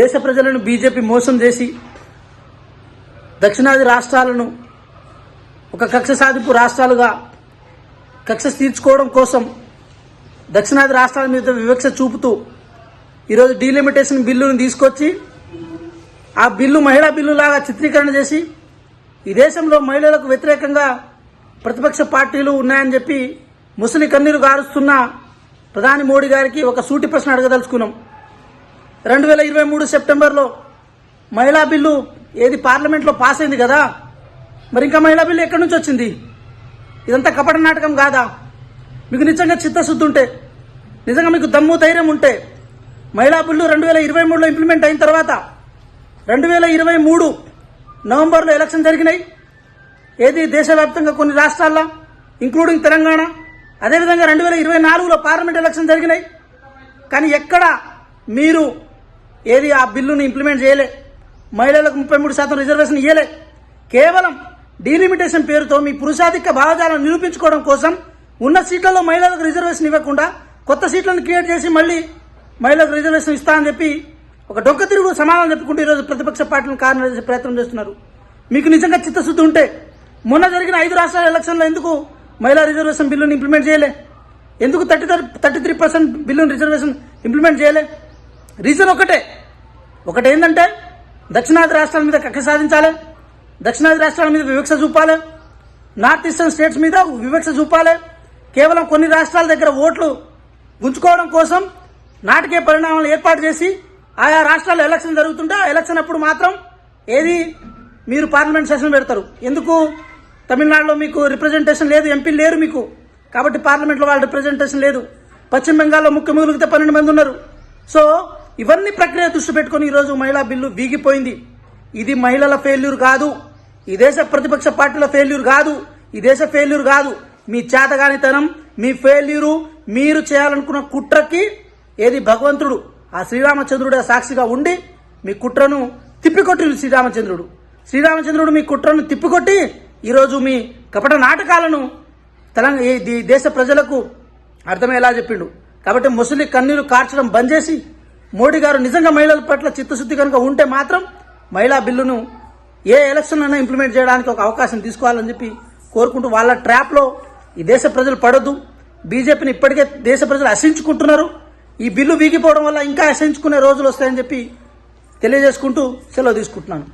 దేశ ప్రజలను బీజేపీ మోసం చేసి దక్షిణాది రాష్ట్రాలను ఒక కక్ష సాధింపు రాష్ట్రాలుగా కక్ష తీర్చుకోవడం కోసం దక్షిణాది రాష్ట్రాల మీద వివక్ష చూపుతూ ఈరోజు డీలిమిటేషన్ బిల్లును తీసుకొచ్చి ఆ బిల్లు మహిళా బిల్లు లాగా చిత్రీకరణ చేసి ఈ దేశంలో మహిళలకు వ్యతిరేకంగా ప్రతిపక్ష పార్టీలు ఉన్నాయని చెప్పి ముసలి కన్నీరు గారుస్తున్న ప్రధాని మోడీ గారికి ఒక సూటి ప్రశ్న అడగదలుచుకున్నాం. 2023 సెప్టెంబర్లో మహిళా బిల్లు ఏది పార్లమెంట్లో పాస్ అయింది కదా, మరి ఇంకా మహిళా బిల్లు ఎక్కడి నుంచి వచ్చింది? ఇదంతా కపట నాటకం కాదా? మీకు నిజంగా చిత్తశుద్ధి ఉంటే, నిజంగా మీకు దమ్ము ధైర్యం ఉంటే మహిళా బిల్లు 2023లో ఇంప్లిమెంట్ అయిన తర్వాత 2023 నవంబర్లో ఎలక్షన్ జరిగినాయి. ఏది దేశవ్యాప్తంగా కొన్ని రాష్ట్రాల్లో ఇంక్లూడింగ్ తెలంగాణ, అదేవిధంగా 2024లో పార్లమెంట్ ఎలక్షన్ జరిగినాయి. కానీ ఎక్కడ మీరు ఏది ఆ బిల్లుని ఇంప్లిమెంట్ చేయలే, మహిళలకు 33% రిజర్వేషన్ ఇవ్వలే. కేవలం డీలిమిటేషన్ పేరుతో మీ పురుషాధిక్య భావజాలను నిరూపించుకోవడం కోసం ఉన్న సీట్లలో మహిళలకు రిజర్వేషన్ ఇవ్వకుండా కొత్త సీట్లను క్రియేట్ చేసి మళ్ళీ మహిళలకు రిజర్వేషన్ ఇస్తా అని చెప్పి ఒక డొక్క తిరుగు సమాధానం చెప్పుకుంటూ ఈరోజు ప్రతిపక్ష పార్టీలను కారణం చేసే ప్రయత్నం చేస్తున్నారు. మీకు నిజంగా చిత్తశుద్ధి ఉంటే మొన్న జరిగిన 5 రాష్ట్రాల ఎలక్షన్లో ఎందుకు మహిళా రిజర్వేషన్ బిల్లును ఇంప్లిమెంట్ చేయలే? ఎందుకు 33% బిల్లును రిజర్వేషన్ ఇంప్లిమెంట్ చేయలే? రీజన్ ఒకటే ఏంటంటే దక్షిణాది రాష్ట్రాల మీద కక్ష సాధించాలి, దక్షిణాది రాష్ట్రాల మీద వివక్ష చూపాలి, నార్త్ ఈస్టర్న్ స్టేట్స్ మీద వివక్ష చూపాలి. కేవలం కొన్ని రాష్ట్రాల దగ్గర ఓట్లు గుంజుకోవడం కోసం నాటకీయ పరిణామాలు ఏర్పాటు చేసి ఆయా రాష్ట్రాల్లో ఎలక్షన్ జరుగుతుంటే ఆ ఎలక్షన్ అప్పుడు మాత్రం ఏది మీరు పార్లమెంట్ సెషన్ పెడతారు. ఎందుకు? తమిళనాడులో మీకు రిప్రజెంటేషన్ లేదు, ఎంపీలు లేరు మీకు, కాబట్టి పార్లమెంట్లో వాళ్ళ రిప్రజెంటేషన్ లేదు. పశ్చిమ బెంగాల్లో ముఖ్యమంత్రులతో 12 మంది ఉన్నారు. సో ఇవన్నీ ప్రక్రియ దృష్టి పెట్టుకుని ఈరోజు మహిళా బిల్లు వీగిపోయింది. ఇది మహిళల ఫెయిల్యూర్ కాదు, ఈ దేశ ప్రతిపక్ష పార్టీల ఫెయిల్యూర్ కాదు, ఈ దేశ ఫెయిల్యూర్ కాదు. మీ చేతగానితనం, మీ ఫెయిల్యూరు, మీరు చేయాలనుకున్న కుట్రకి ఏది భగవంతుడు ఆ శ్రీరామచంద్రుడు సాక్షిగా ఉండి మీ కుట్రను తిప్పికొట్టి శ్రీరామచంద్రుడు మీ కుట్రను తిప్పికొట్టి ఈరోజు మీ కపట నాటకాలను దేశ ప్రజలకు అర్థమయ్యేలా చెప్పిండు. కాబట్టి ముసలి కన్నీరు కార్చడం బంద్ చేసి మోడీ గారు నిజంగా మహిళల పట్ల చిత్తశుద్ధి కనుక ఉంటే మాత్రం మహిళా బిల్లును ఏ ఎలక్షన్ అయినా ఇంప్లిమెంట్ చేయడానికి ఒక అవకాశం తీసుకోవాలని చెప్పి కోరుకుంటూ వాళ్ళ ట్రాప్లో ఈ దేశ ప్రజలు పడొద్దు. బీజేపీని ఇప్పటికే దేశ ప్రజలు హసించుకుంటున్నారు. ఈ బిల్లు వీగిపోవడం వల్ల ఇంకా హసించుకునే రోజులు వస్తాయని చెప్పి తెలియజేసుకుంటూ సెలవు తీసుకుంటున్నాను.